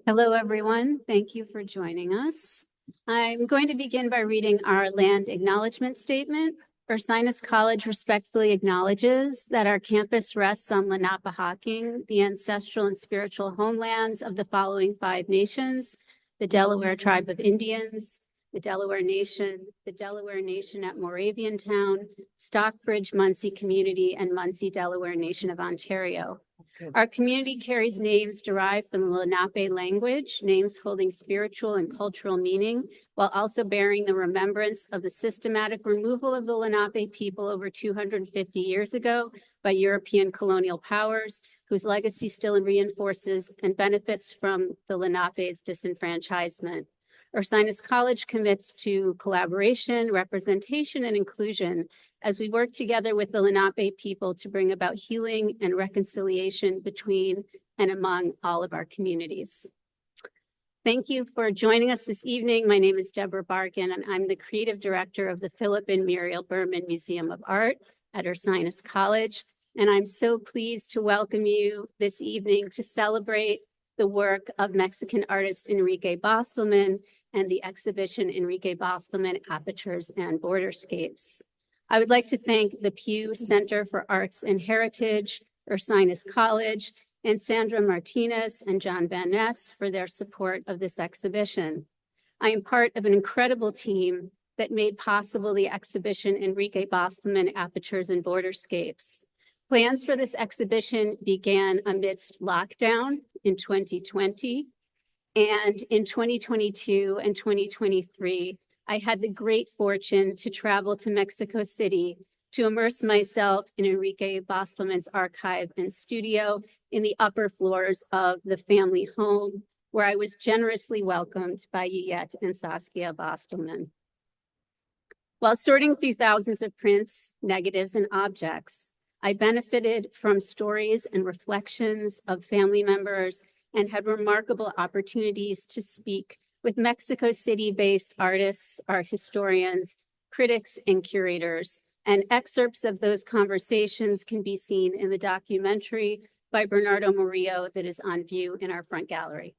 Hello, everyone. Thank you for joining us. I'm going to begin by reading our land acknowledgement statement. Ursinus College respectfully acknowledges that our campus rests on Lenapehoking, the ancestral and spiritual homelands of the following 5 nations: the Delaware Tribe of Indians, the Delaware Nation at Moravian Town, Stockbridge Munsee Community, and Munsee Delaware Nation of Ontario. Our community carries names derived from the Lenape language, names holding spiritual and cultural meaning, while also bearing the remembrance of the systematic removal of the Lenape people over 250 years ago by European colonial powers, whose legacy still reinforces and benefits from the Lenape's disenfranchisement. Ursinus College commits to collaboration, representation, and inclusion as we work together with the Lenape people to bring about healing and reconciliation between and among all of our communities. Thank you for joining us this evening. My name is Deborah Barkun, and I'm the creative director of the Philip and Muriel Berman Museum of Art at Ursinus College. And I'm so pleased to welcome you this evening to celebrate the work of Mexican artist Enrique Bostelmann and the exhibition Enrique Bostelmann, Apertures and Borderscapes. I would like to thank the Pew Center for Arts and Heritage, Ursinus College, and Sandra Martinez and John Van Ness for their support of this exhibition. I am part of an incredible team that made possible the exhibition Enrique Bostelmann, Apertures and Borderscapes. Plans for this exhibition began amidst lockdown in 2020, and in 2022 and 2023, I had the great fortune to travel to Mexico City to immerse myself in Enrique Bostelmann's archive and studio in the upper floors of the family home, where I was generously welcomed by Yeyette and Saskia Bostelmann. While sorting through thousands of prints, negatives, and objects, I benefited from stories and reflections of family members and had remarkable opportunities to speak with Mexico City-based artists, art historians, critics, and curators. And excerpts of those conversations can be seen in the documentary by Bernardo Murillo that is on view in our front gallery.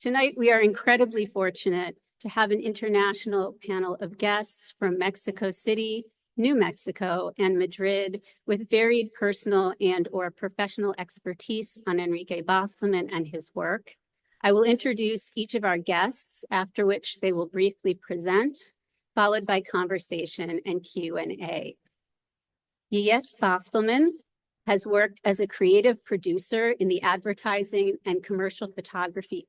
Tonight, we are incredibly fortunate to have an international panel of guests from Mexico City, New Mexico, and Madrid with varied personal and/or professional expertise on Enrique Bostelmann and his work. I will introduce each of our guests, after which they will briefly present, followed by conversation and Q&A. Yeyette Bostelmann has worked as a creative producer in the advertising and commercial photography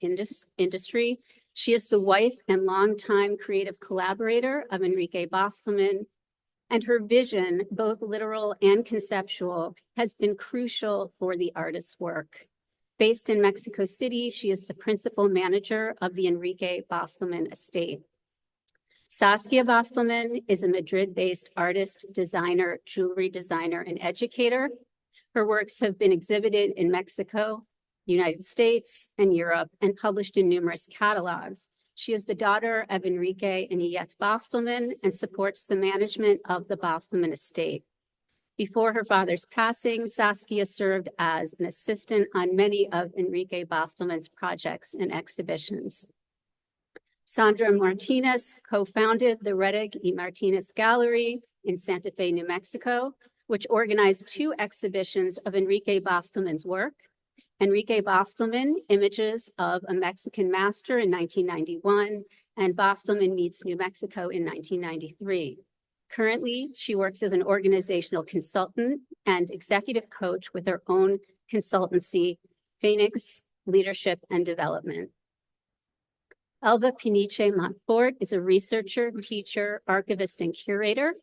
industry. She is the wife and longtime creative collaborator of Enrique Bostelmann, and her vision, both literal and conceptual, has been crucial for the artist's work. Based in Mexico City, she is the principal manager of the Enrique Bostelmann Estate. Saskia Bostelmann is a Madrid-based artist, designer, jewelry designer, and educator. Her works have been exhibited in Mexico, United States, and Europe, and published in numerous catalogs. She is the daughter of Enrique and Yeyette Bostelmann and supports the management of the Bostelmann Estate. Before her father's passing, Saskia served as an assistant on many of Enrique Bostelmann's projects and exhibitions. Sandra Martinez co-founded the Rettig y Martinez Gallery in Santa Fe, New Mexico, which organized 2 exhibitions of Enrique Bostelmann's work: Enrique Bostelmann, Images of a Mexican Master in 1991, and Bostelmann Meets New Mexico in 1993. Currently, she works as an organizational consultant and executive coach with her own consultancy, Phoenix Leadership and Development. Elba Piniche Montfort is a researcher, teacher, archivist, and curator.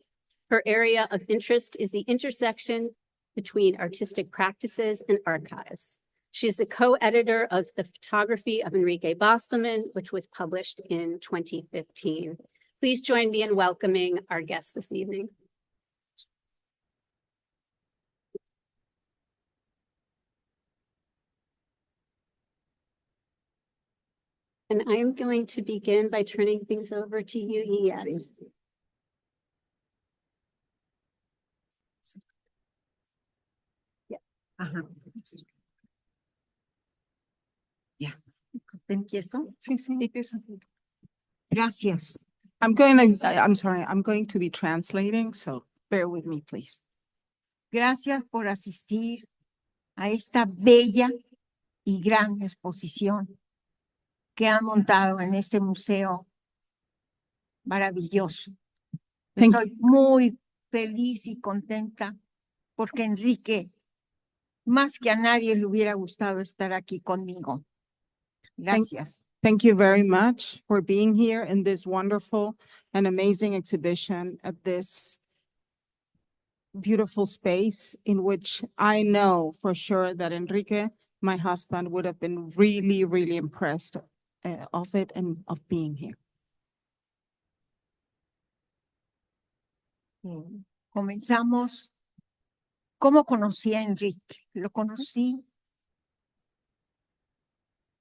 Her area of interest is the intersection between artistic practices and archives. She is the co-editor of The Photography of Enrique Bostelmann, which was published in 2015. Please join me in welcoming our guests this evening. And I am going to begin by turning things over to you, Yeyette. Ajá. Ya. ¿Empiezo? Sí, sí, empieza. Gracias. I'm sorry, I'm going to be translating, so bear with me, please. Gracias por asistir a esta bella y gran exposición que han montado en este museo maravilloso. Thank- Estoy muy feliz y contenta porque Enrique, más que a nadie le hubiera gustado estar aquí conmigo. Gracias. Thank you very much for being here in this wonderful and amazing exhibition at this beautiful space in which I know for sure that Enrique, my husband, would have been really, really impressed of it and of being here. Comenzamos. ¿Cómo conocí a Enrique? Lo conocí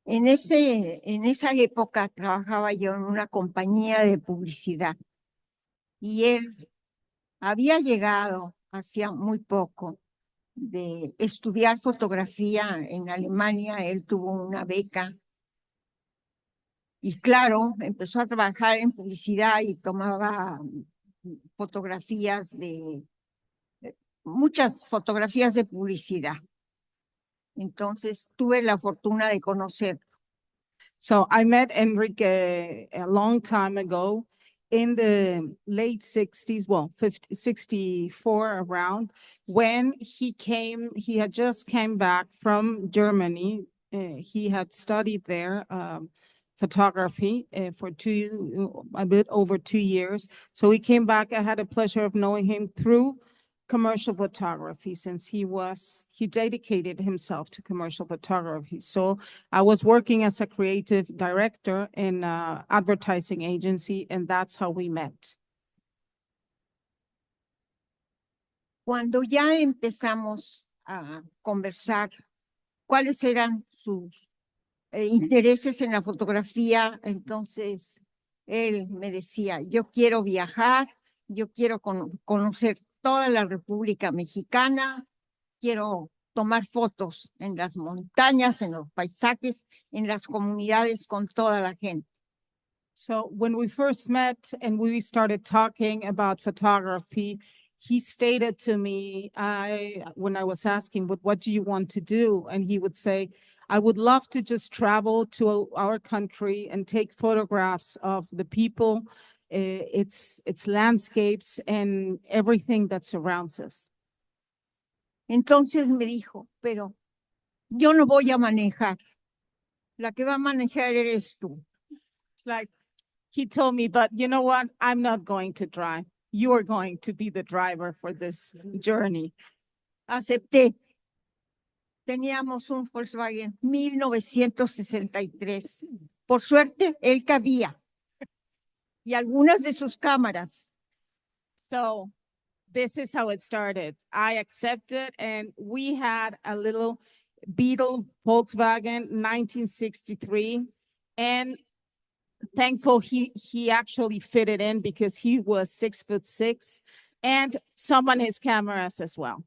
en esa época trabajaba yo en una compañía de publicidad y él había llegado hacía muy poco de estudiar fotografía en Alemania. Él tuvo una beca y claro, empezó a trabajar en publicidad y tomaba fotografías muchas fotografías de publicidad. Entonces tuve la fortuna de conocer. So I met Enrique a long time ago in the late 60s, well, 64 around, when he had just came back from Germany. He had studied there photography for a bit over 2 years. So he came back. I had the pleasure of knowing him through commercial photography since he dedicated himself to commercial photography. So I was working as a creative director in an advertising agency, and that's how we met. Cuando ya empezamos a conversar cuáles eran sus intereses en la fotografía, entonces él me decía, yo quiero viajar, yo quiero conocer toda la República Mexicana, quiero tomar fotos en las montañas, en los paisajes, en las comunidades con toda la gente. So when we first met and we started talking about photography, he stated to me, when I was asking, what do you want to do? And he would say, I would love to just travel to our country and take photographs of the people, its landscapes and everything that surrounds us. Entonces me dijo, pero yo no voy a manejar. La que va a manejar eres tú. It's like, he told me, but you know what? I'm not going to drive. You are going to be the driver for this journey. Acepté. Teníamos un Volkswagen 1963. Por suerte, él cabía. Y algunas de sus cámaras. So this is how it started. I accepted, and we had a little Beetle Volkswagen 1963, and thankful he actually fitted in because he was 6'6", and some on his cameras as well.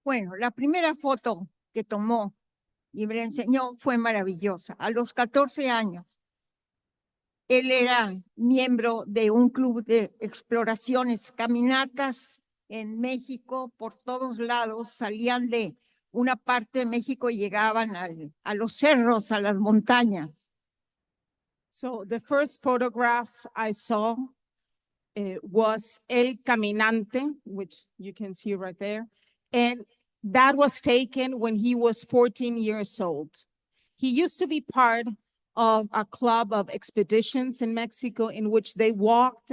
Bueno, la primera foto que tomó y me la enseñó fue maravillosa. A los 14 años, él era miembro de un club de exploraciones, caminatas en México, por todos lados, salían de una parte de México y llegaban a los cerros, a las montañas. So the first photograph I saw was El Caminante, which you can see right there. And that was taken when he was 14 years old. He used to be part of a club of expeditions in Mexico in which they walked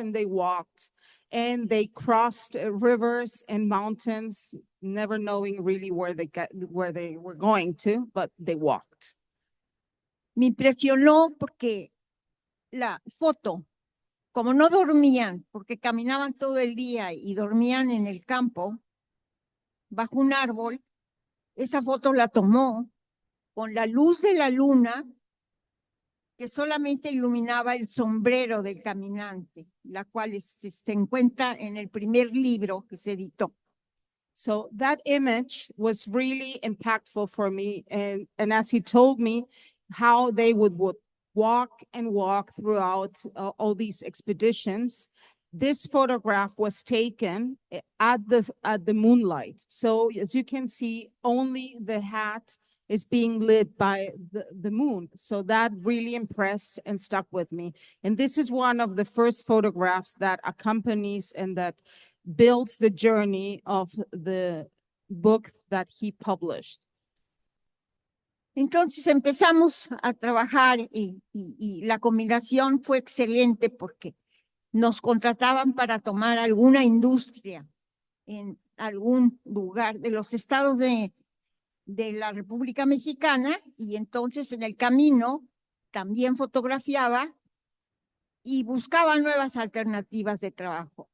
and they crossed rivers and mountains, never knowing really where they were going to, but they walked. Me impresionó porque la foto, como no dormían, porque caminaban todo el día y dormían en el campo, bajo un árbol, esa foto la tomó con la luz de la luna que solamente iluminaba el sombrero del caminante, la cual se encuentra en el primer libro que se editó. So that image was really impactful for me. And as he told me how they would walk and walk throughout all these expeditions, this photograph was taken at the moonlight. So as you can see, only the hat is being lit by the moon. So that really impressed and stuck with me. And this is one of the first photographs that accompanies and that builds the journey of the book that he published. Entonces empezamos a trabajar y la combinación fue excelente porque nos contrataban para tomar alguna industria en algún lugar de los estados de la República Mexicana, y entonces en el camino también fotografiaba y buscaba nuevas alternativas de trabajo.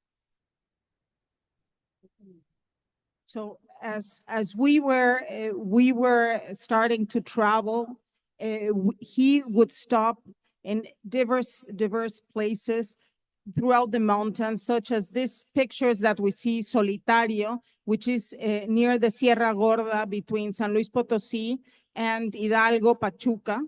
So as we were starting to travel, he would stop in diverse places throughout the mountains, such as these pictures that we see, Solitario, which is near the Sierra Gorda between San Luis Potosí and Hidalgo, Pachuca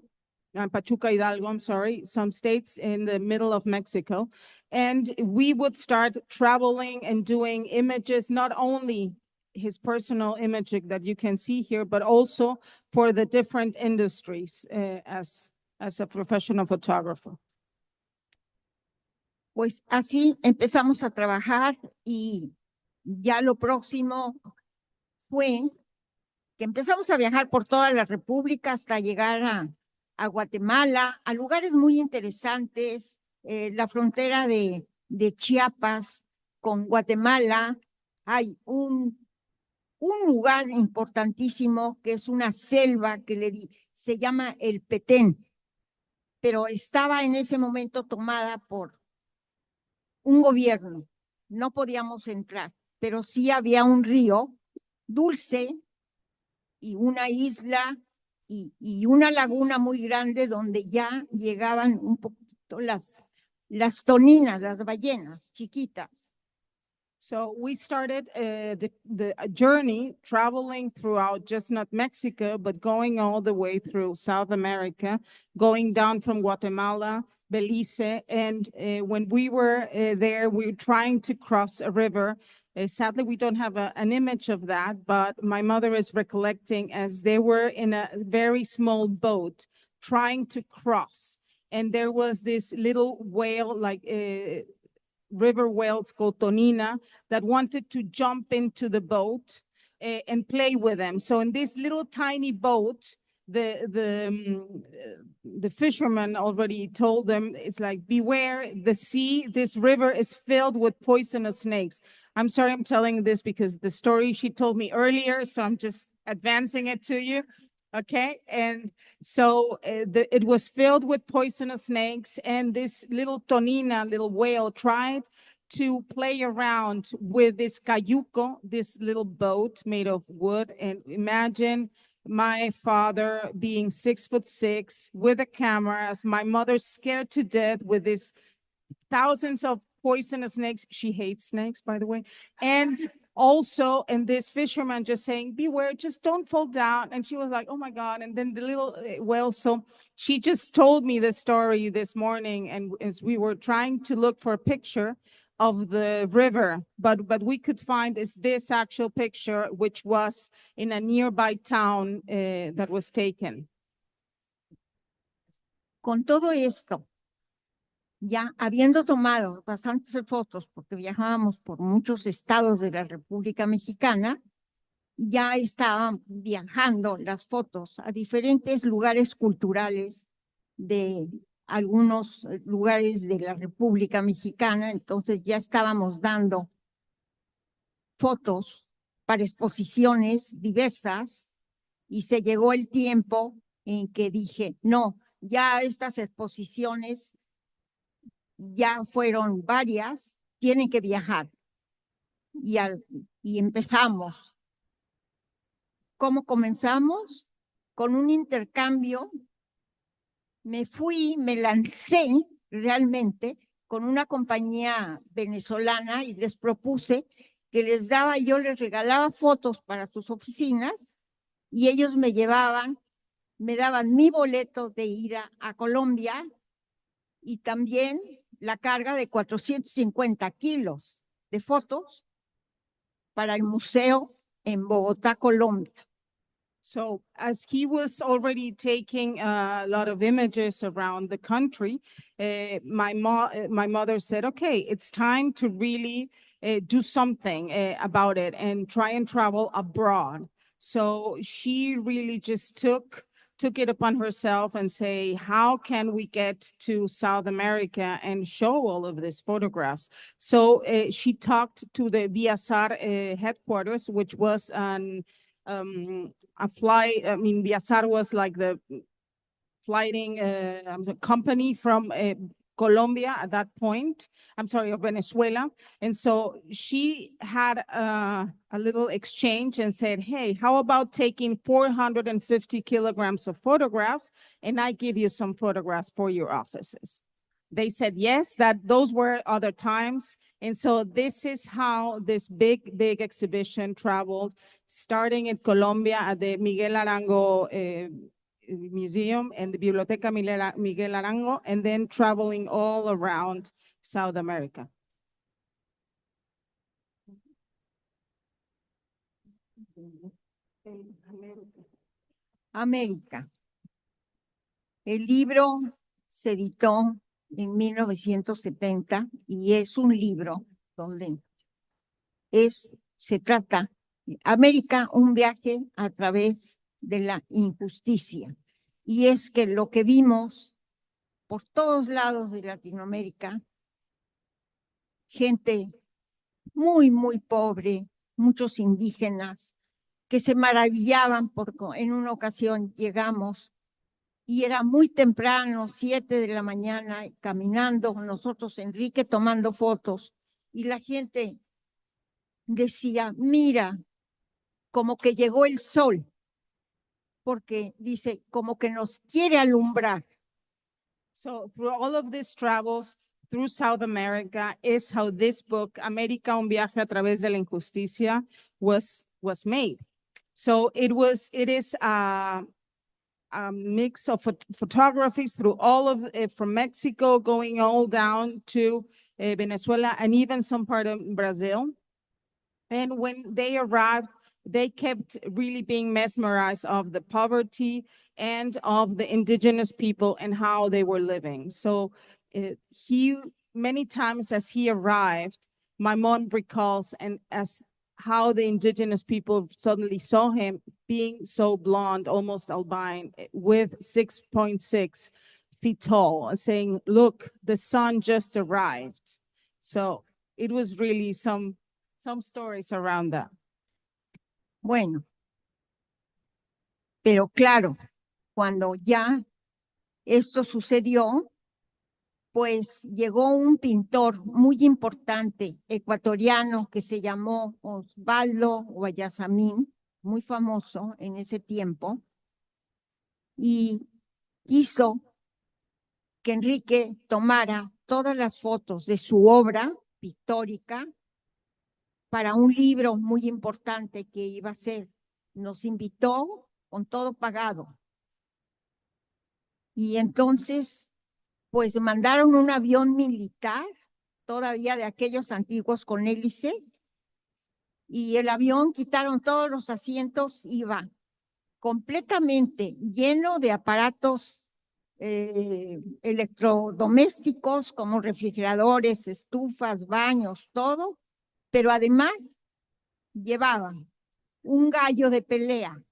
Hidalgo, I'm sorry, some states in the middle of Mexico. And we would start traveling and doing images, not only his personal image that you can see here, but also for the different industries as a professional photographer. Pues así empezamos a trabajar y ya lo próximo fue que empezamos a viajar por toda la República hasta llegar a Guatemala, a lugares muy interesantes, la frontera de Chiapas con Guatemala. Hay un lugar importantísimo que es una selva que se llama el Petén, pero estaba en ese momento tomada por un gobierno. No podíamos entrar, pero sí había un río dulce y una isla y una laguna muy grande donde ya llegaban un poquito las toninas, las ballenas chiquitas. So we started the journey traveling throughout just not Mexico, but going all the way through South America, going down from Guatemala, Belize. And when we were there, we were trying to cross a river. Sadly, we don't have an image of that, but my mother is recollecting as they were in a very small boat trying to cross. And there was this little whale, like river whales called tonina, that wanted to jump into the boat and play with them. So in this little tiny boat, the fisherman already told them, it's like, beware the sea, this river is filled with poisonous snakes. I'm sorry I'm telling this because the story she told me earlier, so I'm just advancing it to you. Okay, and so it was filled with poisonous snakes, and this little tonina, little whale, tried to play around with this cayuco, this little boat made of wood. And imagine my father being 6'6" with a camera, as my mother scared to death with these thousands of poisonous snakes. She hates snakes, by the way. And also, and this fisherman just saying, beware, just don't fall down. And she was like, oh my God. And then the little whale, so she just told me the story this morning. And as we were trying to look for a picture of the river, but we could find this actual picture, which was in a nearby town that was taken. Con todo esto, ya habiendo tomado bastantes fotos, porque viajábamos por muchos estados de la República Mexicana, ya estaban viajando las fotos a diferentes lugares culturales de algunos lugares de la República Mexicana. Entonces ya estábamos dando fotos para exposiciones diversas y se llegó el tiempo en que dije, no, ya estas exposiciones ya fueron varias, tienen que viajar. Y empezamos. ¿Cómo comenzamos? con un intercambio, me lancé realmente con una compañía venezolana y les propuse que yo les regalaba fotos para sus oficinas y ellos me daban mi boleto de ida a Colombia y también la carga de 450 kilos de fotos para el museo en Bogotá, Colombia. So as he was already taking a lot of images around the country, my mother said, okay, it's time to really do something about it and try and travel abroad. So she really just took it upon herself and say, how can we get to South America and show all of these photographs? So she talked to the Viasar headquarters, which was Viasar was like the flighting company from Colombia at that point. I'm sorry, of Venezuela. And so she had a little exchange and said, hey, how about taking 450 kilograms of photographs and I give you some photographs for your offices? They said yes, that those were other times. And so this is how this big exhibition traveled, starting in Colombia at the Miguel Arango Museum and the Biblioteca Miguel Arango, and then traveling all around South America. América. El libro se editó en 1970 y es un libro donde se trata América, un viaje a través de la injusticia. Y es que lo que vimos por todos lados de Latinoamérica, gente muy, muy pobre, muchos indígenas, que se maravillaban porque en una ocasión llegamos y era muy temprano, 7 de la mañana, caminando, nosotros, Enrique, tomando fotos, y la gente decía, mira, como que llegó el sol, porque dice, como que nos quiere alumbrar. So through all of these travels through South America is how this book, América, un viaje a través de la injusticia, was made. So it is a mix of photographies through all of from Mexico going all down to Venezuela and even some part of Brazil. And when they arrived, they kept really being mesmerized of the poverty and of the indigenous people and how they were living. So many times as he arrived, my mom recalls and as how the indigenous people suddenly saw him being so blonde, almost albino, with 6.6 feet tall, saying, look, the sun just arrived. So it was really some stories around that. Bueno, pero claro, cuando ya esto sucedió, pues llegó un pintor muy importante ecuatoriano que se llamó Osvaldo Guayasamín, muy famoso en ese tiempo, y hizo que Enrique tomara todas las fotos de su obra pictórica para un libro muy importante que iba a hacer. Nos invitó con todo pagado. Y entonces, pues mandaron un avión militar, todavía de aquellos antiguos con hélices, y el avión quitaron todos los asientos, iba completamente lleno de aparatos electrodomésticos como refrigeradores, estufas, baños, todo, pero además llevaban un gallo de pelea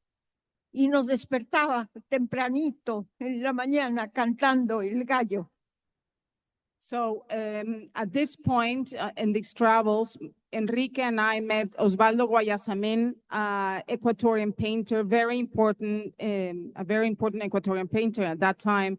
y nos despertaba tempranito en la mañana cantando el gallo. So at this point in these travels, Enrique and I met Osvaldo Guayasamín, Ecuadorian painter, a very important Ecuadorian painter at that time.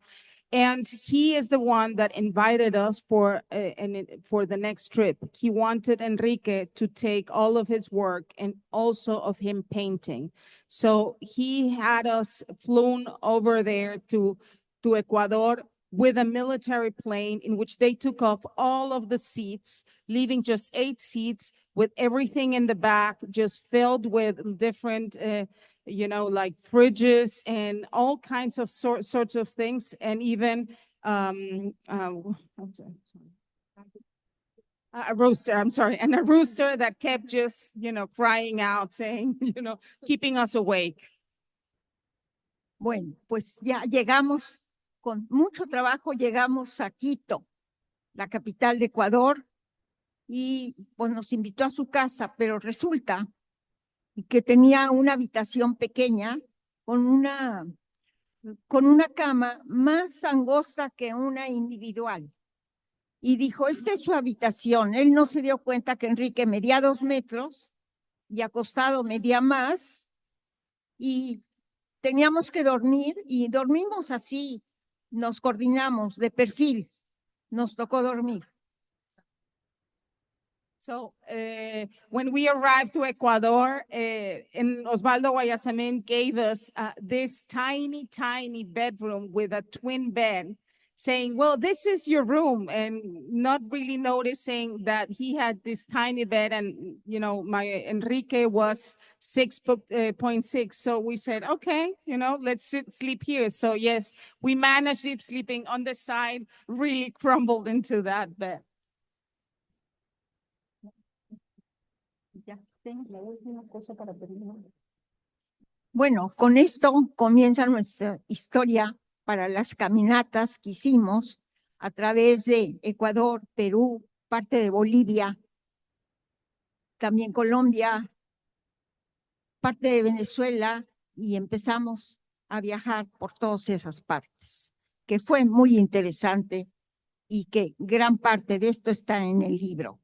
And he is the one that invited us for the next trip. He wanted Enrique to take all of his work and also of him painting. So he had us flown over there to Ecuador with a military plane in which they took off all of the seats, leaving just 8 seats with everything in the back, just filled with different like fridges and all kinds of sorts of things, and even a rooster, I'm sorry, and a rooster that kept just, crying out, saying, keeping us awake. Bueno, pues ya llegamos, con mucho trabajo llegamos a Quito, la capital de Ecuador, y pues nos invitó a su casa, pero resulta que tenía una habitación pequeña con una cama más angosta que una individual. Y dijo, esta es su habitación. Él no se dio cuenta que Enrique medía 2 metros y acostado medía más, y teníamos que dormir, y dormimos así, nos coordinamos de perfil, nos tocó dormir. So when we arrived to Ecuador, and Osvaldo Guayasamín gave us this tiny, tiny bedroom with a twin bed, saying, well, this is your room, and not really noticing that he had this tiny bed, and, my Enrique was 6.6. So we said, okay, let's sleep here. So yes, we managed sleeping on the side, really crumbled into that bed. Bueno, con esto comienza nuestra historia para las caminatas que hicimos a través de Ecuador, Perú, parte de Bolivia, también Colombia, parte de Venezuela, y empezamos a viajar por todas esas partes, que fue muy interesante y que gran parte de esto está en el libro.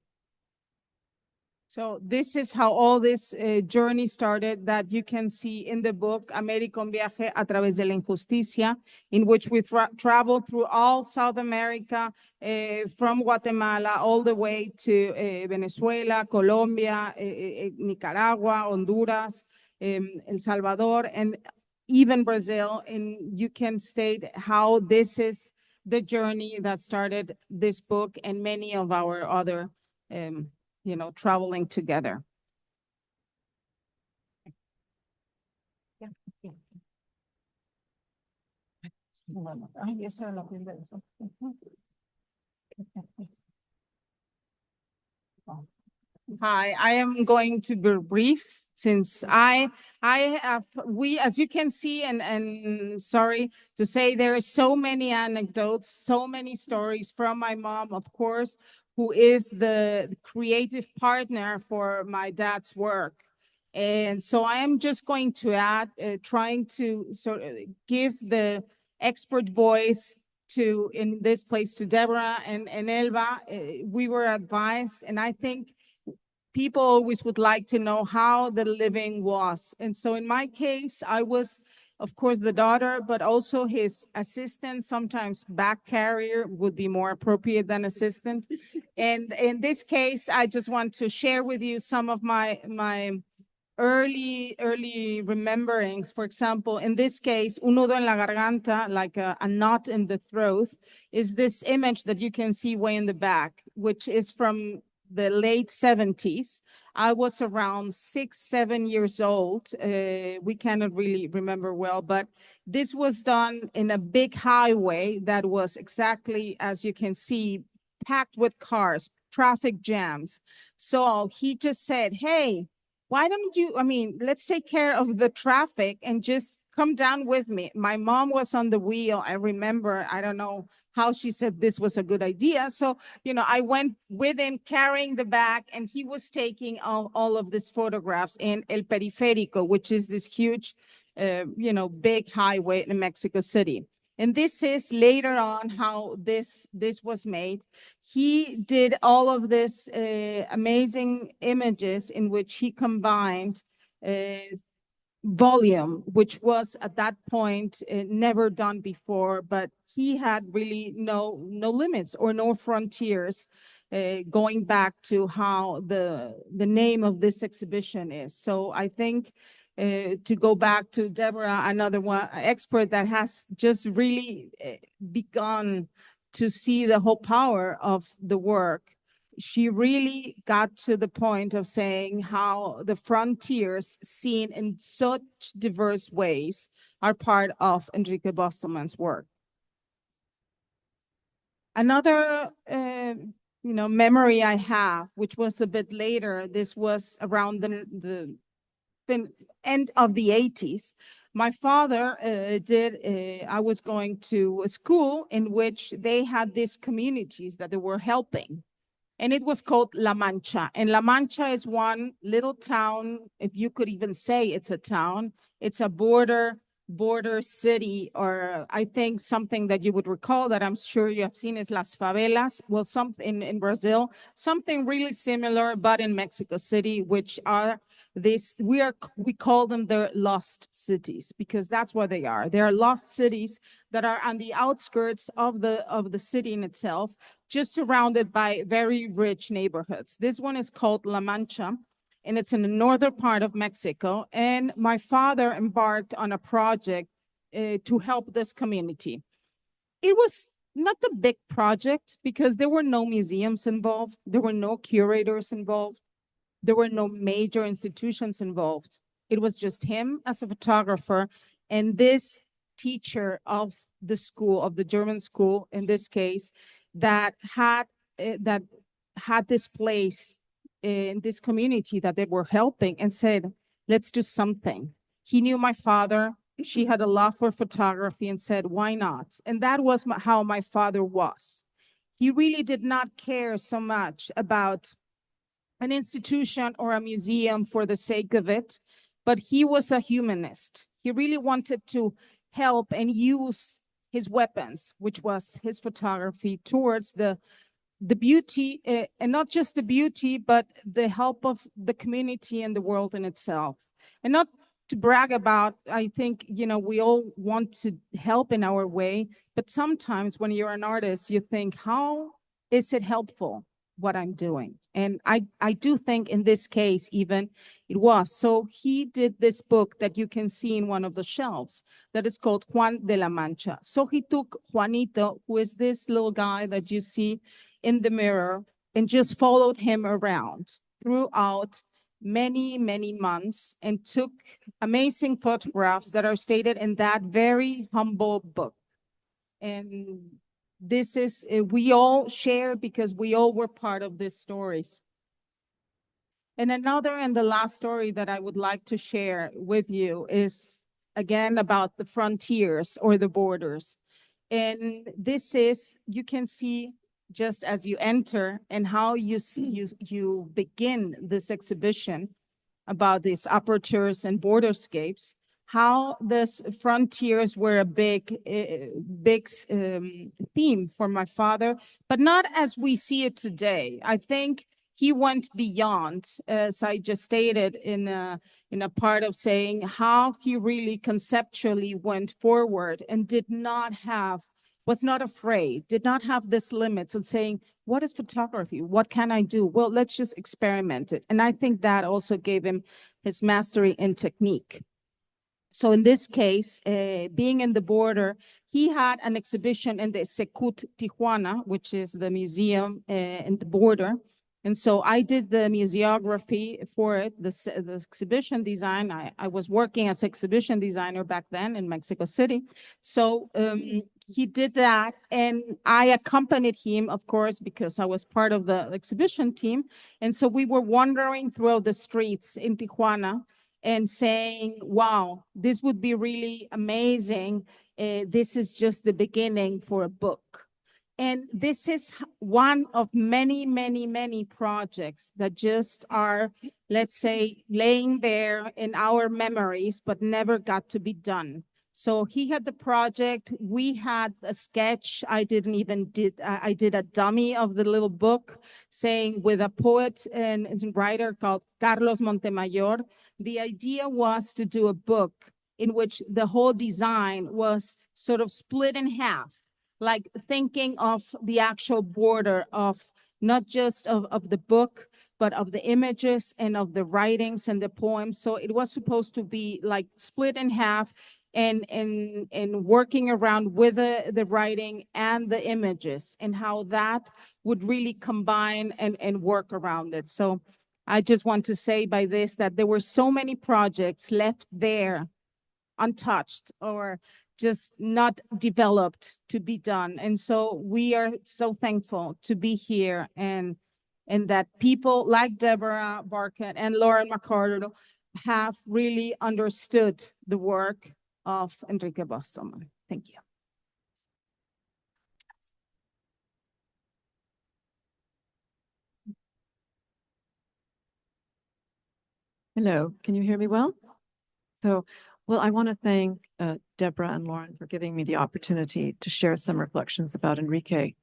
So this is how all this journey started, that you can see in the book, América un viaje a través de la injusticia, in which we traveled through all South America, from Guatemala all the way to Venezuela, Colombia, Nicaragua, Honduras, El Salvador, and even Brazil. And you can state how this is the journey that started this book and many of our other traveling together. Hi, I am going to be brief, since we, as you can see, and sorry to say, there are so many anecdotes, so many stories from my mom, of course, who is the creative partner for my dad's work. And so I am just going to add, trying to sort of give the expert voice to, in this place, to Deborah and Elba. We were advised, and I think people always would like to know how the living was. And so in my case, I was, of course, the daughter, but also his assistant. Sometimes back carrier would be more appropriate than assistant. And in this case, I just want to share with you some of my early rememberings. For example, in this case, un nudo en la garganta, like a knot in the throat, is this image that you can see way in the back, which is from the late 70s. I was around 6-7 years old. We cannot really remember well, but this was done in a big highway that was exactly, as you can see, packed with cars, traffic jams. So he just said, hey, why don't you, let's take care of the traffic and just come down with me. My mom was on the wheel. I remember, I don't know how she said this was a good idea. So, I went with him carrying the bag, and he was taking all of these photographs in El Periférico, which is this huge, big highway in Mexico City. And this is later on how this was made. He did all of this amazing images in which he combined volume, which was at that point never done before, but he had really no limits or no frontiers, going back to how the name of this exhibition is. So I think to go back to Deborah, another one expert that has just really begun to see the whole power of the work. She really got to the point of saying how the frontiers seen in such diverse ways are part of Enrique Bostelmann's work. Another memory I have, which was a bit later, this was around the end of the 80s. My father I was going to a school in which they had these communities that they were helping. And it was called La Mancha. And La Mancha is one little town, if you could even say it's a town. It's a border city, or I think something that you would recall that I'm sure you have seen is Las Favelas. Well, something in Brazil, something really similar, but in Mexico City, which are we call them the lost cities, because that's what they are. They are lost cities that are on the outskirts of the city in itself, just surrounded by very rich neighborhoods. This one is called La Mancha, and it's in the northern part of Mexico. And my father embarked on a project to help this community. It was not the big project because there were no museums involved. There were no curators involved. There were no major institutions involved. It was just him as a photographer and this teacher of the school, of the German school in this case, that had this place in this community that they were helping, and said, let's do something. He knew my father. She had a love for photography and said, why not? And that was how my father was. He really did not care so much about an institution or a museum for the sake of it, but he was a humanist. He really wanted to help and use his weapons, which was his photography, towards the beauty, and not just the beauty, but the help of the community and the world in itself. And not to brag about, I think, we all want to help in our way, but sometimes when you're an artist, you think, how is it helpful what I'm doing? And I do think in this case, even it was. So he did this book that you can see in one of the shelves that is called Juan de la Mancha. So he took Juanito, who is this little guy that you see in the mirror, and just followed him around throughout many, many months and took amazing photographs that are stated in that very humble book. And this is, we all share because we all were part of these stories. And another and the last story that I would like to share with you is, again, about the frontiers or the borders. And this is, you can see just as you enter and how you begin this exhibition about these apertures and borderscapes, how this frontiers were a big theme for my father, but not as we see it today. I think he went beyond, as I just stated in a part of saying how he really conceptually went forward and was not afraid, did not have this limits and saying, what is photography? What can I do? Well, let's just experiment it. And I think that also gave him his mastery in technique. So in this case, being in the border, he had an exhibition in the Secut Tijuana, which is the museum in the border. And so I did the museography for it, the exhibition design. I was working as exhibition designer back then in Mexico City. So he did that, and I accompanied him, of course, because I was part of the exhibition team. And so we were wandering through the streets in Tijuana and saying, wow, this would be really amazing. This is just the beginning for a book. And this is one of many, many, many projects that just are, let's say, laying there in our memories, but never got to be done. So he had the project, we had a sketch. I did a dummy of the little book saying with a poet and writer called Carlos Montemayor, the idea was to do a book in which the whole design was sort of split in half, like thinking of the actual border of not just of the book, but of the images and of the writings and the poems. So it was supposed to be like split in half and working around with the writing and the images and how that would really combine and work around it. So I just want to say by this that there were so many projects left there untouched or just not developed to be done. And so we are so thankful to be here and that people like Deborah Barkun and Lauren McCarter have really understood the work of Enrique Bostelmann. Thank you. Hello, can you hear me well? Well, I want to thank Deborah and Lauren for giving me the opportunity to share some reflections about Enrique.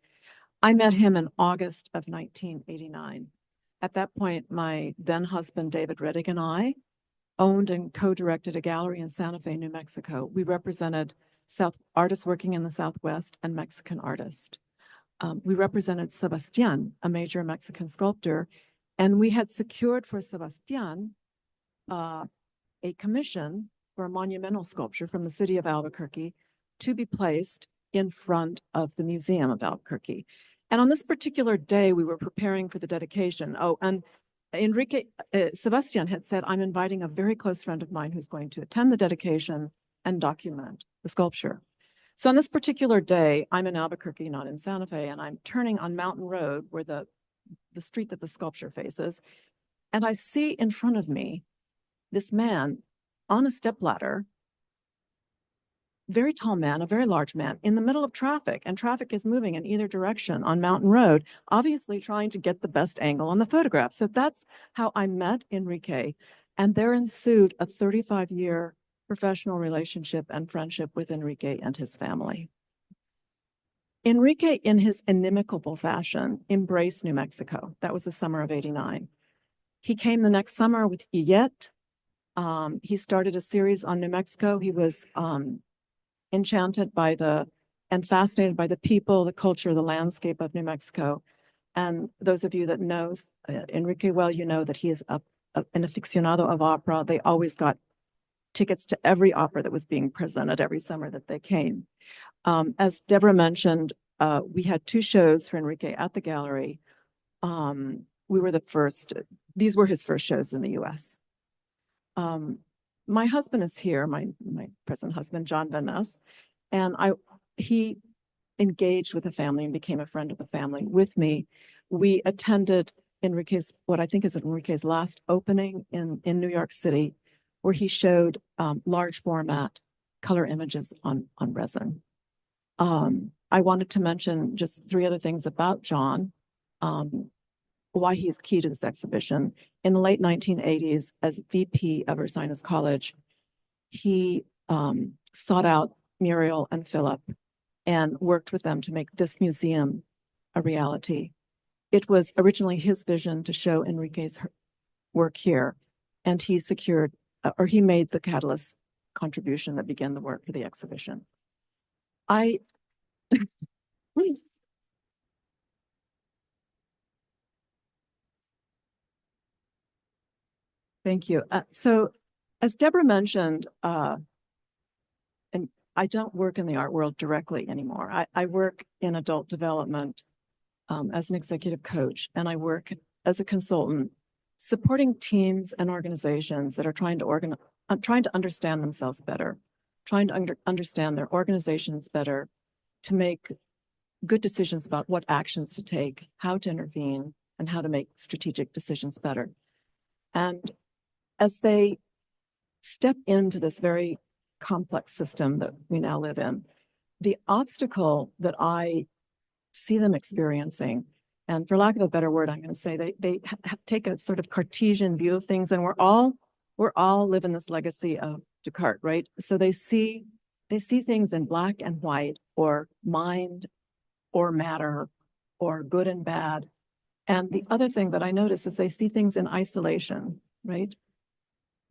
I met him in August of 1989. At that point, my then husband, David Reddick, and I owned and co-directed a gallery in Santa Fe, New Mexico. We represented artists working in the Southwest and Mexican artists. We represented Sebastián, a major Mexican sculptor, and we had secured for Sebastián a commission for a monumental sculpture from the city of Albuquerque to be placed in front of the Museum of Albuquerque. And on this particular day, we were preparing for the dedication. Oh, and Sebastián had said, I'm inviting a very close friend of mine who's going to attend the dedication and document the sculpture. So on this particular day, I'm in Albuquerque, not in Santa Fe, and I'm turning on Mountain Road, where the street that the sculpture faces, and I see in front of me this man on a stepladder, very tall man, a very large man, in the middle of traffic, and traffic is moving in either direction on Mountain Road, obviously trying to get the best angle on the photograph. So that's how I met Enrique, and there ensued a 35-year professional relationship and friendship with Enrique and his family. Enrique, in his inimicable fashion, embraced New Mexico. That was the summer of '89. He came the next summer with Yeyette. He started a series on New Mexico. He was enchanted by and fascinated by the people, the culture, the landscape of New Mexico. And those of you that knows Enrique well, you know that he is an aficionado of opera. They always got tickets to every opera that was being presented every summer that they came. As Deborah mentioned, we had 2 shows for Enrique at the gallery. We were the first. These were his first shows in the U.S. My husband is here, my present husband, John Van Ness, and he engaged with the family and became a friend of the family with me. We attended what I think is Enrique's last opening in New York City, where he showed large format color images on resin. I wanted to mention just 3 other things about John, why he's key to this exhibition. In the late 1980s, as VP of Ursinus College, he sought out Muriel and Philip and worked with them to make this museum a reality. It was originally his vision to show Enrique's work here, and he secured, or he made the catalyst contribution that began the work for the exhibition. Thank you. So as Deborah mentioned, and I don't work in the art world directly anymore. I work in adult development as an executive coach, and I work as a consultant supporting teams and organizations that are trying to understand themselves better, trying to understand their organizations better, to make good decisions about what actions to take, how to intervene, and how to make strategic decisions better. And as they step into this very complex system that we now live in, the obstacle that I see them experiencing, and for lack of a better word, I'm going to say they take a sort of Cartesian view of things, and we're all living this legacy of Descartes, right? So they see things in black and white, or mind or matter, or good and bad. And the other thing that I notice is they see things in isolation, right?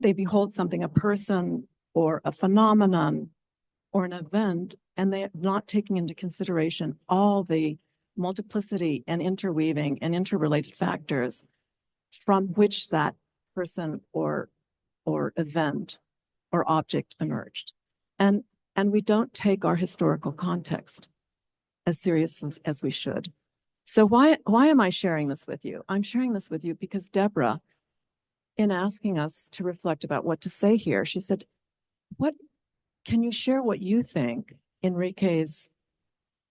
they behold something, a person or a phenomenon or an event, and they are not taking into consideration all the multiplicity and interweaving and interrelated factors from which that person or event or object emerged. And we don't take our historical context as seriously as we should. So why am I sharing this with you? I'm sharing this with you because Deborah, in asking us to reflect about what to say here, she said, can you share what you think Enrique's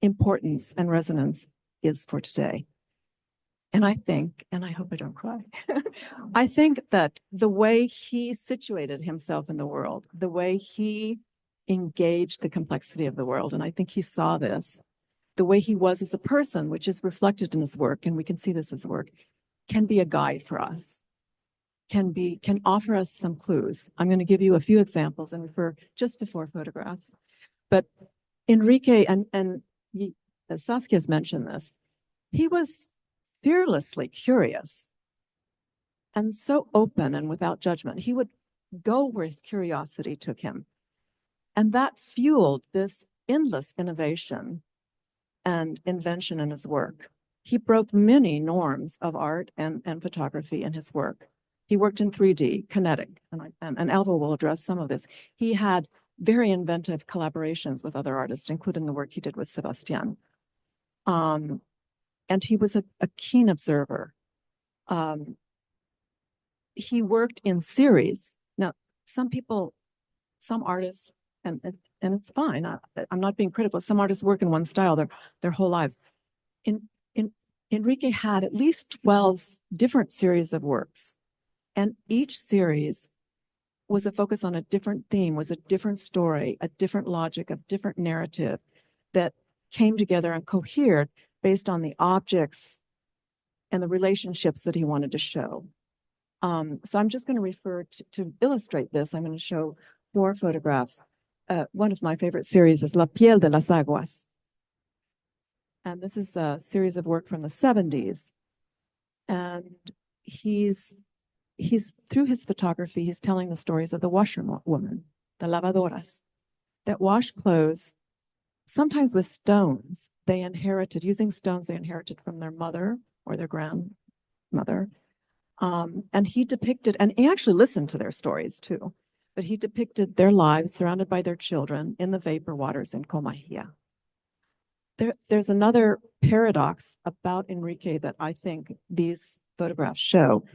importance and resonance is for today? And I think, and I hope I don't cry, I think that the way he situated himself in the world, the way he engaged the complexity of the world, and I think he saw this, the way he was as a person, which is reflected in his work, and we can see this as work, can be a guide for us, can offer us some clues. I'm going to give you a few examples and refer just to 4 photographs. But Enrique, and Saskia has mentioned this, he was fearlessly curious and so open and without judgment. He would go where his curiosity took him. And that fueled this endless innovation and invention in his work. He broke many norms of art and photography in his work. He worked in 3D, kinetic, and Alva will address some of this. He had very inventive collaborations with other artists, including the work he did with Sebastian. And he was a keen observer. He worked in series. Now, some artists, and it's fine, I'm not being critical, some artists work in one style their whole lives. Enrique had at least 12 different series of works, and each series was a focus on a different theme, was a different story, a different logic, a different narrative that came together and cohered based on the objects and the relationships that he wanted to show. So I'm just going to refer to illustrate this. I'm going to show 4 photographs. One of my favorite series is La Piel de las Aguas. And this is a series of work from the 70s. And he's through his photography, he's telling the stories of the washerwoman, the lavadoras, that wash clothes, sometimes with stones using stones they inherited from their mother or their grandmother. And he depicted, and he actually listened to their stories too, but he depicted their lives surrounded by their children in the vapor waters in Comahia. There's another paradox about Enrique that I think these photographs show.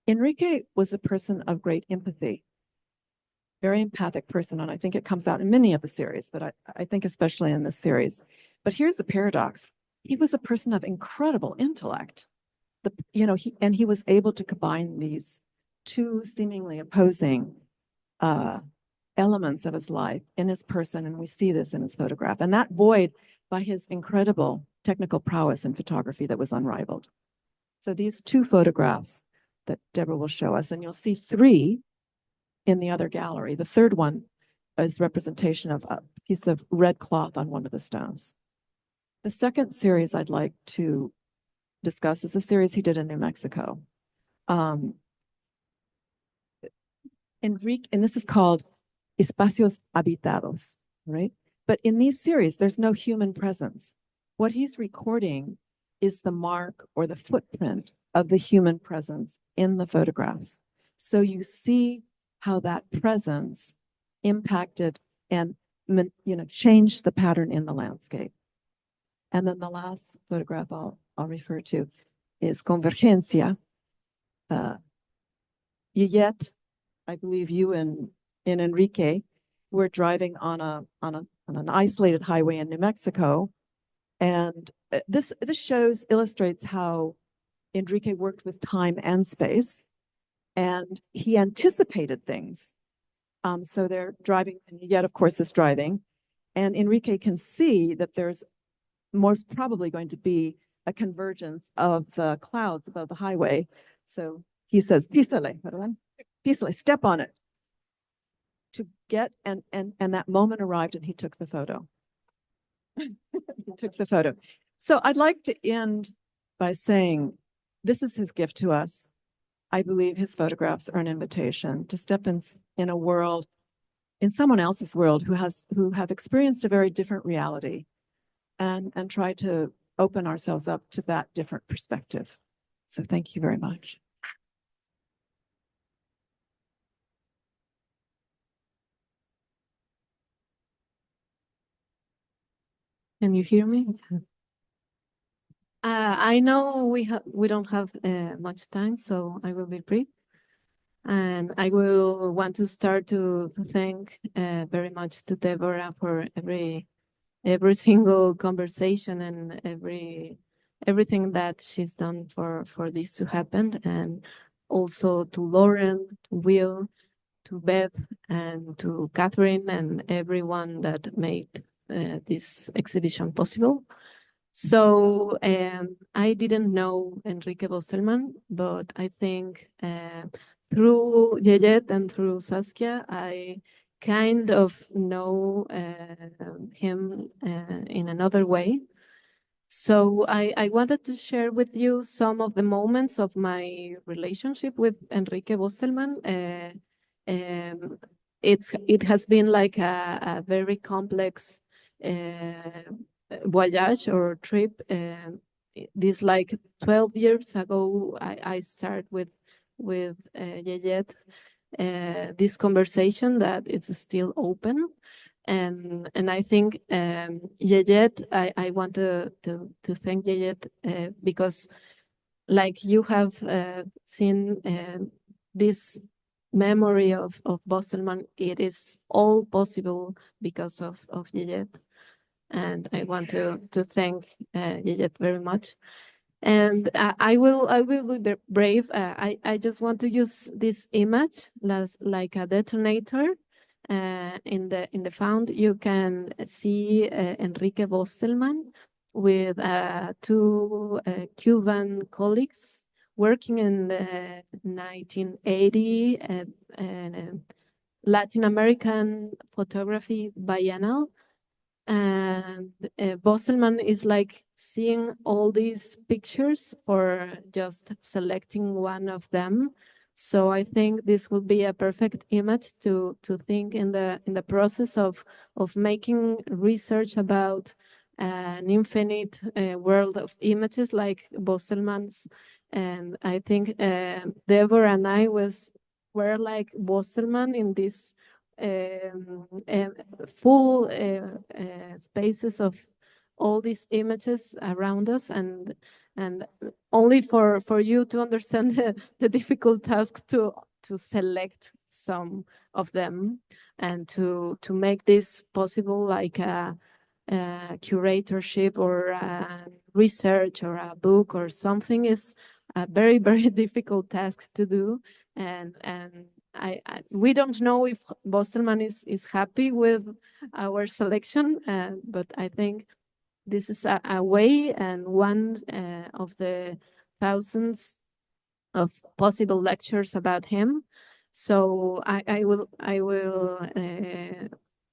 Enrique was a person of great empathy, very empathic person, and I think it comes out in many of the series, but I think especially in this series. But here's the paradox. He was a person of incredible intellect. He was able to combine these 2 seemingly opposing elements of his life in his person, and we see this in his photograph. And that buoyed by his incredible technical prowess in photography that was unrivaled. So these 2 photographs that Deborah will show us, and you'll see 3 in the other gallery. The 3rd one is representation of a piece of red cloth on one of the stones. The second series I'd like to discuss is a series he did in New Mexico. Enrique, and this is called Espacios Habitados, right? But in these series, there's no human presence. What he's recording is the mark or the footprint of the human presence in the photographs. So you see how that presence impacted and changed the pattern in the landscape. And then the last photograph I'll refer to is Convergencia. Yeyette, I believe you and Enrique were driving on an isolated highway in New Mexico, and this illustrates how Enrique worked with time and space, and he anticipated things. So they're driving, and Yeyette, of course, is driving, and Enrique can see that there's most probably going to be a convergence of the clouds above the highway. So he says, "Písale, perdón, písale, step on it." To get, and that moment arrived, and he took the photo. He took the photo. So I'd like to end by saying, this is his gift to us. I believe his photographs are an invitation to step in a world, in someone else's world who have experienced a very different reality, and try to open ourselves up to that different perspective. So thank you very much. Can you hear me? I know we don't have much time, so I will be brief. And I will want to start to thank very much to Deborah for every single conversation and everything that she's done for this to happen, and also to Lauren, to Will, to Beth, and to Catherine, and everyone that made this exhibition possible. So I didn't know Enrique Bostelmann, but I think through Yeyette and through Saskia, I kind of know him in another way. So I wanted to share with you some of the moments of my relationship with Enrique Bostelmann. It has been like a very complex voyage or trip. This like 12 years ago, I started with Yeyette this conversation that it's still open. And I think Yeyette, I want to thank Yeyette because like you have seen this memory of Bostelmann, it is all possible because of Yeyette. And I want to thank Yeyette very much. And I will be brave. I just want to use this image as like a detonator. In the font, you can see Enrique Bostelmann with two Cuban colleagues working in the 1980 Latin American Photography Biennial. And Bostelmann is like seeing all these pictures for just selecting one of them. So I think this would be a perfect image to think in the process of making research about an infinite world of images like Bostelmann's. And I think Deborah and I were like Bostelmann in this full spaces of all these images around us, and only for you to understand the difficult task to select some of them and to make this possible, like a curatorship or a research or a book or something, is a very, very difficult task to do. And we don't know if Bostelmann is happy with our selection, but I think this is a way and one of the thousands of possible lectures about him. So I will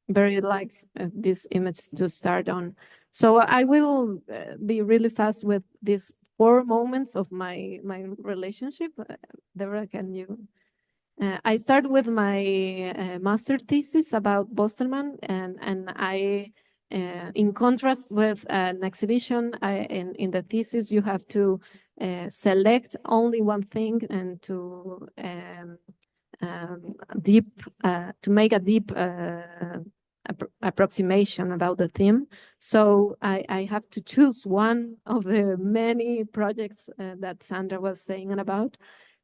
very like this image to start on. So I will be really fast with these 4 moments of my relationship. Deborah, can you? I started with my master thesis about Bostelmann, and I, in contrast with an exhibition, in the thesis you have to select only one thing and to make a deep approximation about the theme. So I have to choose one of the many projects that Sandra was saying about.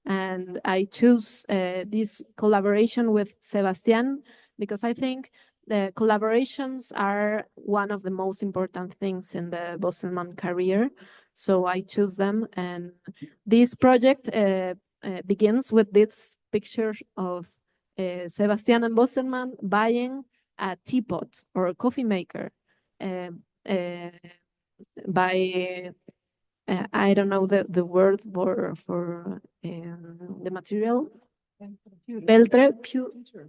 And I choose this collaboration with Sebastián because I think the collaborations are one of the most important things in the Bostelmann career. So I choose them. And this project begins with this picture of Sebastián and Bostelmann buying a teapot or a coffee maker by I don't know the word for the material.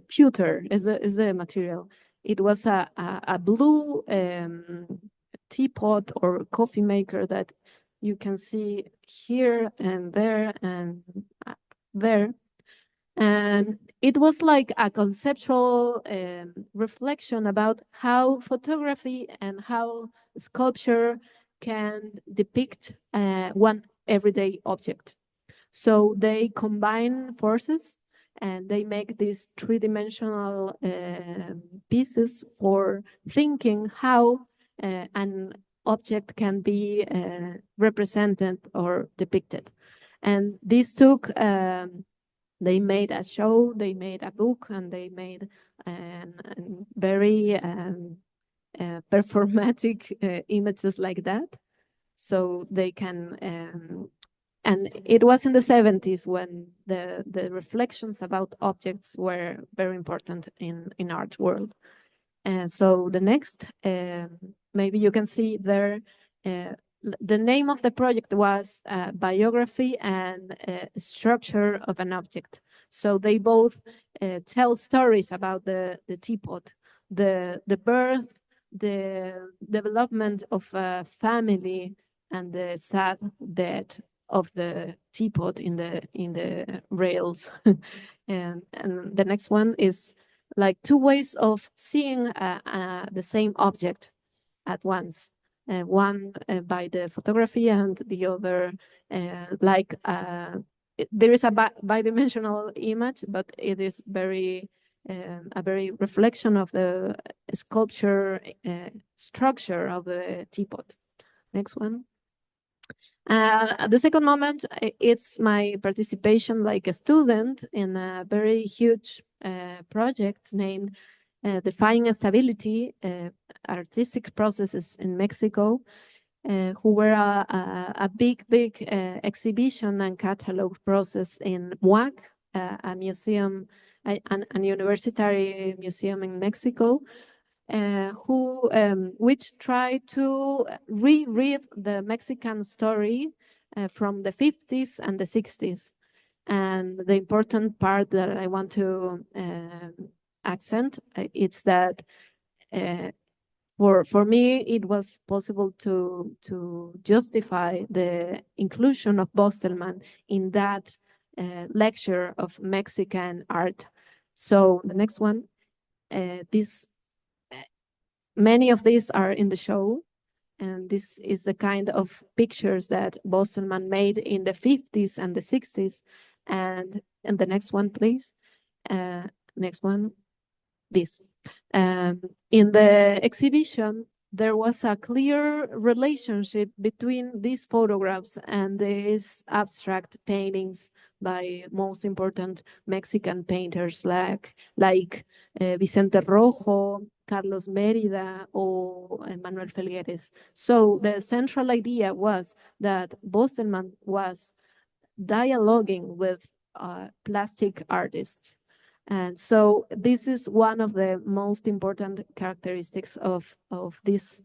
Pewter is the material. It was a blue teapot or coffee maker that you can see here and there, and there. And it was like a conceptual reflection about how photography and how sculpture can depict one everyday object. So they combine forces and they make these three-dimensional pieces for thinking how an object can be represented or depicted. And this took they made a show, they made a book, and they made very performatic images like that. So they can, and it was in the 70s when the reflections about objects were very important in art world. And so the next, maybe you can see there, the name of the project was Biography and Structure of an Object. So they both tell stories about the teapot, the birth, the development of a family, and the sad death of the teapot in the rails. and the next one is like two ways of seeing the same object at once. One by the photography and the other there is a bidimensional image, but it is very a very reflection of the sculpture structure of the teapot. Next one. The second moment, it's my participation like a student in a very huge project named Defying Stability, Artistic Processes in Mexico, who were a big exhibition and catalog process in MUAC, a museum, an university museum in Mexico, which tried to reread the Mexican story from the 50s and the 60s. And the important part that I want to accent, it's that for me, it was possible to justify the inclusion of Bostelmann in that lecture of Mexican art. So the next one, many of these are in the show, and this is the kind of pictures that Bostelmann made in the 50s and the 60s. And the next one, please. Next one, this. In the exhibition, there was a clear relationship between these photographs and these abstract paintings by most important Mexican painters like Vicente Rojo, Carlos Mérida, or Manuel Felgueres. So the central idea was that Bostelmann was dialoguing with plastic artists. And so this is one of the most important characteristics of this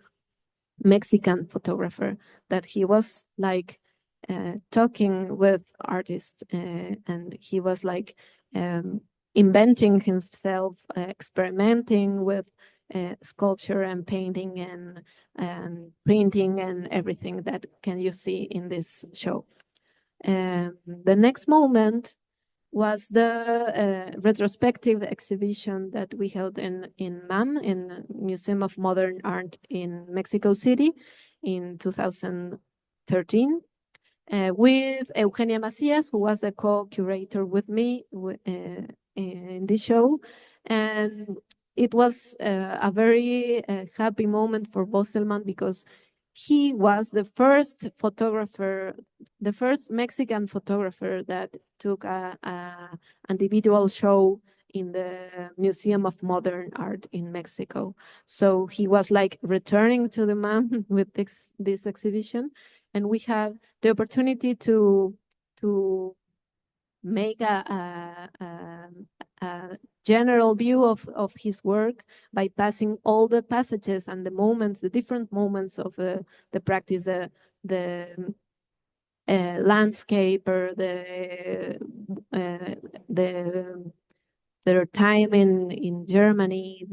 Mexican photographer, that he was like talking with artists and he was like inventing himself, experimenting with sculpture and painting and printing and everything that can you see in this show. The next moment was the retrospective exhibition that we held in MAM, in Museum of Modern Art in Mexico City in 2013, with Eugenia Macias, who was the co-curator with me in this show. And it was a very happy moment for Bostelmann because he was the first photographer, the first Mexican photographer that took an individual show in the Museum of Modern Art in Mexico. So he was like returning to the MAM with this exhibition, and we had the opportunity to make a general view of his work by passing all the passages and the moments, the different moments of the practice, the landscape, or their time in Germany,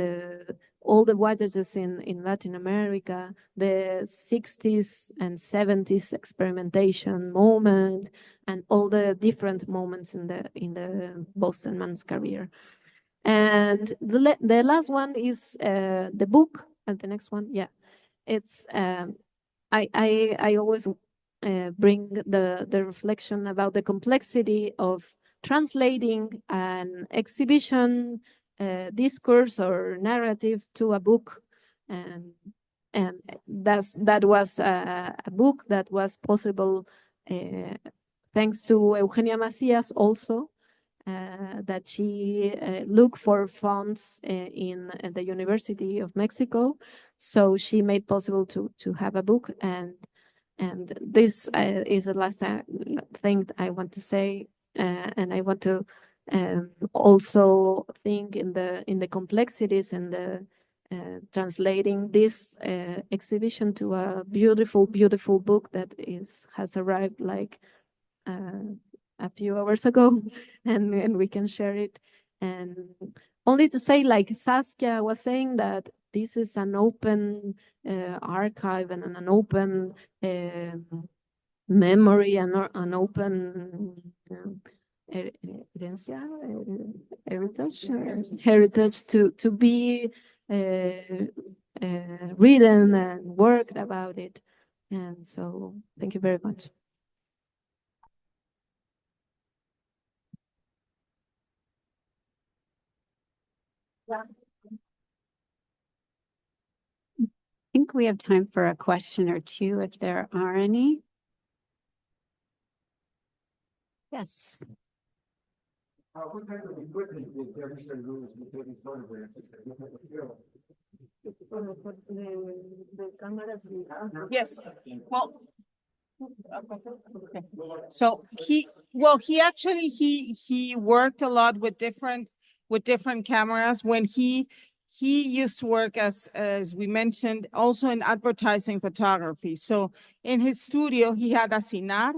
all the voyages in Latin America, the 60s and 70s experimentation moment, and all the different moments in the Bostelmann's career. And the last one is the book, and the next one, yeah, it's I always bring the reflection about the complexity of translating an exhibition discourse or narrative to a book, and that was a book that was possible thanks to Eugenia Macias also. That she looked for funds in the University of Mexico, so she made possible to have a book, and this is the last thing I want to say, and I want to also think in the complexities and the translating this exhibition to a beautiful book that has arrived like a few hours ago, and we can share it. And only to say, like Saskia was saying, that this is an open archive and an open memory and an open heritage to be written and worked about it. And so thank you very much. I think we have time for a question or two if there are any. Yes. What kind of equipment did Deborah use to take these photographs? Yes, well, okay. So he actually he worked a lot with different cameras. When he used to work as we mentioned also in advertising photography. So in his studio he had a Cinar,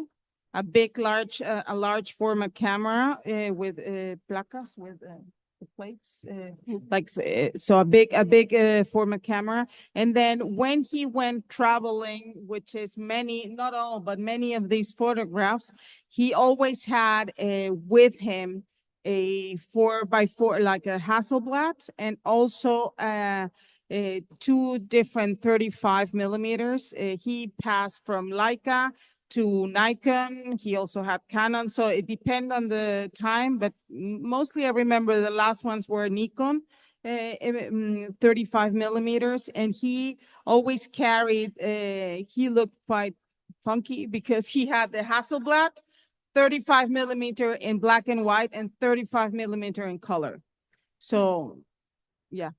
a big large format camera with placas with plates, so a big format camera. And then when he went traveling, which is not all, but many of these photographs, he always had with him a 4x4, like a Hasselblad, and also two different 35 millimeters. He passed from Leica to Nikon. He also had Canon, so it depends on the time, but mostly I remember the last ones were Nikon 35 millimeters, and he always carried, he looked quite funky because he had the Hasselblad 35 millimeter in black and white and 35 millimeter in color. So yeah.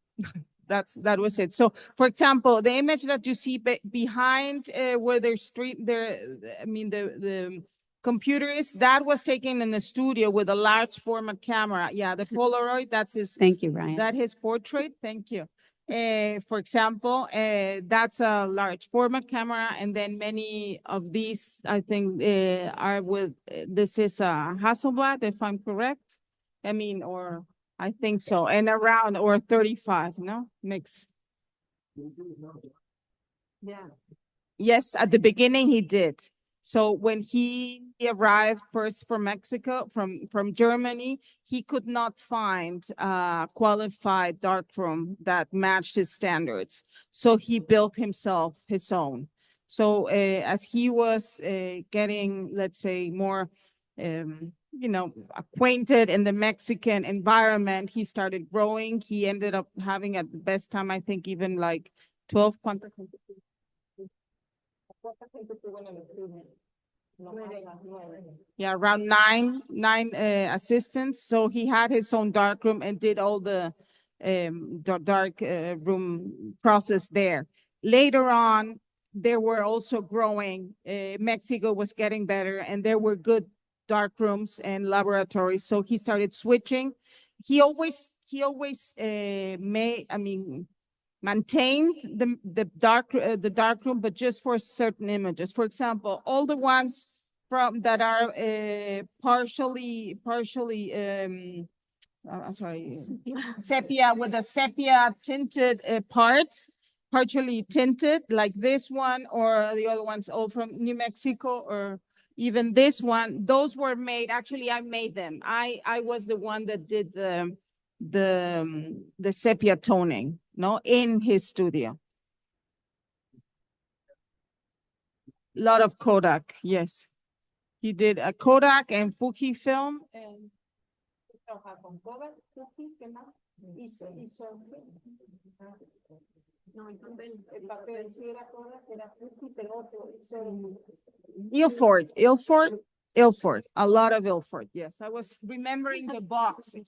That was it. So, for example, the image that you see behind where the computer is, that was taken in the studio with a large format camera. Yeah, the Polaroid, that's his. Thank you, Ryan. That his portrait. Thank you. For example, that's a large format camera, and then many of these, I think, are with. This is a Hasselblad, if I'm correct. I mean, or. I think so, and around or 35, no mix. Yeah. Yes, at the beginning he did. So when he arrived first from Mexico, from Germany, he could not find a qualified darkroom that matched his standards. So he built himself his own. So as he was getting, let's say, more acquainted in the Mexican environment, he started growing. He ended up having at the best time, I think, even like 12. Yeah, around nine assistants. So he had his own dark room and did all the dark room process there. Later on, there were also growing. Mexico was getting better, and there were good dark rooms and laboratories. So he started switching. He always maintained the dark room, but just for certain images. For example, all the ones that are partially I'm sorry, sepia with the sepia tinted parts, partially tinted, like this one or the other ones all from New Mexico, or even this one. Those were made, actually I made them. I was the one that did the sepia toning, no, in his studio. Lot of Kodak, yes. He did a Kodak and Fujifilm and Ilford, a lot of Ilford. Yes, I was remembering the boxes.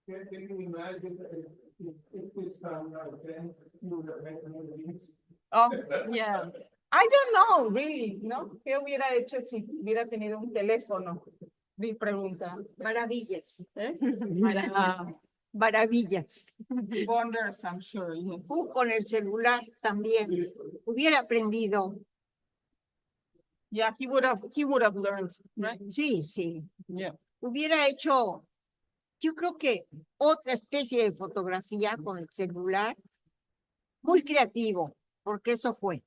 Can you imagine if this found out then you would have recommended these? Oh, Yeah. I don't know, really, ¿no? ¿Qué hubiera hecho si hubiera tenido un teléfono? Mi pregunta. Maravillas, Para maravillas. wonders, I'm sure, yes. Con el celular también. Hubiera aprendido. Yeah, he would have learned, right? Sí, sí. Yeah. Hubiera hecho, yo creo que otra especie de fotografía con el celular. Muy creativo, porque eso fue.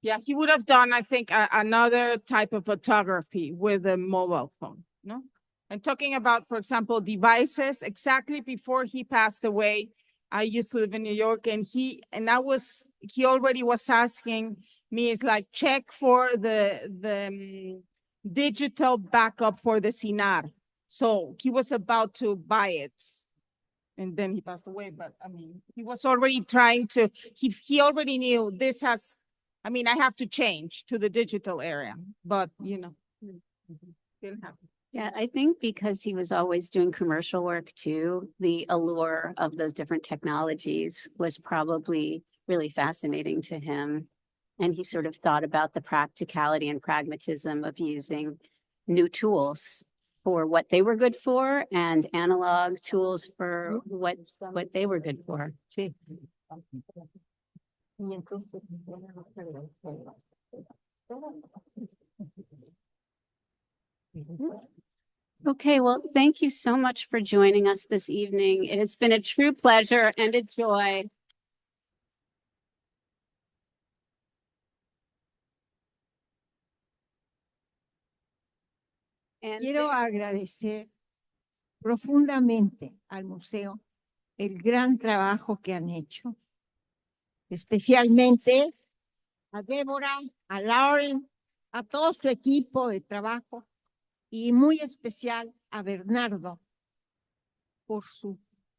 Yeah, he would have done, I think, another type of photography with a mobile phone, no? And talking about, for example, devices, exactly before he passed away, I used to live in New York, and he already was asking me, it's like, check for the digital backup for the CINAR. So he was about to buy it. And then he passed away, but I mean, he was already trying to, he already knew this has, I mean, I have to change to the digital area, but you know, didn't happen. Yeah, I think because he was always doing commercial work too, the allure of those different technologies was probably really fascinating to him. And he sort of thought about the practicality and pragmatism of using new tools for what they were good for and analog tools for what they were good for. Sí. Okay, well, thank you so much for joining us this evening. It has been a true pleasure and a joy. And Quiero agradecer profundamente al museo el gran trabajo que han hecho, especialmente a Débora, a Lauren, a todo su equipo de trabajo y muy especial a Bernardo por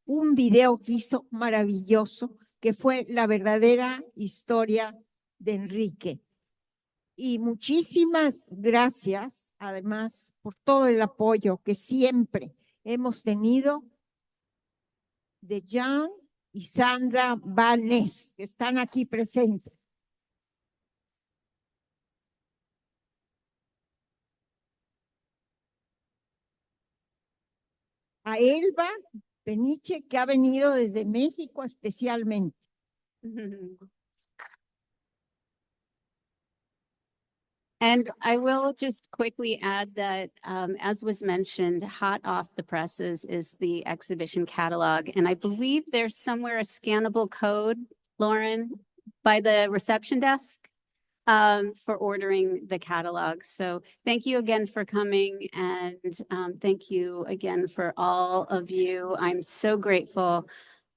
un video que hizo maravilloso, que fue la verdadera historia de Enrique. Y muchísimas gracias, además, por todo el apoyo que siempre hemos tenido de Jan y Sandra Vanés, que están aquí presentes. A Elba Peniche, que ha venido desde México especialmente. And I will just quickly add that, as was mentioned, hot off the presses is the exhibition catalog. And I believe there's somewhere a scannable code, Lauren, by the reception desk for ordering the catalog. So thank you again for coming, and thank you again for all of you. I'm so grateful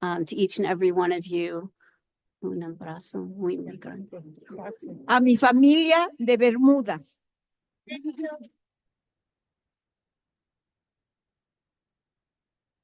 to each and every one of you. Un abrazo muy grande. A mi familia de Bermudas.